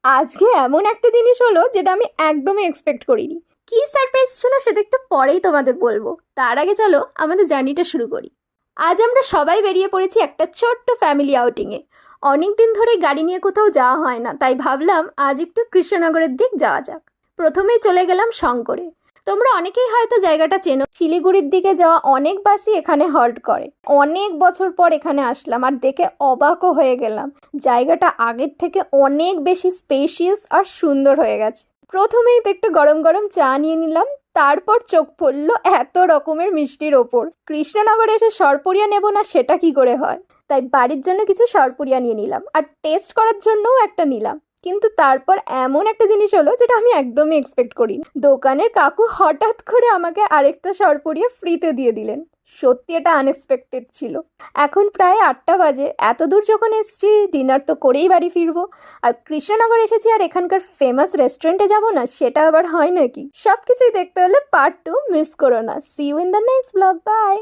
আজকে এমন একটা জিনিস হলো যেটা আমি একদমই এক্সপেক্ট করিনি। কি সারপ্রাইজ ছিল সেটা একটু পরেই তোমাদের বলবো। তার আগে চলো আমাদের জার্নিটা শুরু করি। আজ আমরা সবাই বেরিয়ে পড়েছি একটা ছোট্ট ফ্যামিলি আউটিংয়ে। অনেক দিন ধরেই গাড়ি নিয়ে কোথাও যাওয়া হয় না, তাই ভাবলাম আজ একটু কৃষ্ণনগরের দিক যাওয়া যাক। প্রথমেই চলে গেলাম শঙ্করে। তোমরা অনেকেই হয়তো জায়গাটা চেনো, শিলিগুড়ির দিকে যাওয়া অনেক বাসই এখানে হল্ট করে। অনেক বছর পর এখানে আসলাম আর দেখে অবাকও হয়ে গেলাম। জায়গাটা আগের থেকে অনেক বেশি স্পেশিয়াস আর সুন্দর হয়ে গেছে। প্রথমেই তো একটু গরম গরম চা নিয়ে নিলাম, তারপর চোখ পড়লো এত রকমের মিষ্টির ওপর। কৃষ্ণনগরে এসে সরপুরিয়া নেব না সেটা কি করে হয়, তাই বাড়ির জন্য কিছু সরপুরিয়া নিয়ে নিলাম আর টেস্ট করার জন্যও একটা নিলাম। কিন্তু তারপর এমন একটা জিনিস হলো যেটা আমি একদমই এক্সপেক্ট করিনি। দোকানের কাকু হঠাৎ করে আমাকে আরেকটা সরপুরিয়া ফ্রিতে দিয়ে দিলেন। সত্যি এটা আনএক্সপেক্টেড ছিল। এখন প্রায় 8টা বাজে। এত দূর যখন এসেছি ডিনার তো করেই বাড়ি ফিরবো। আর কৃষ্ণনগর এসেছি আর এখানকার ফেমাস রেস্টুরেন্টে যাব না সেটা আবার হয় নাকি? সব কিছুই দেখতে হলে পার্ট 2 মিস করো না। See you in the next blog. By.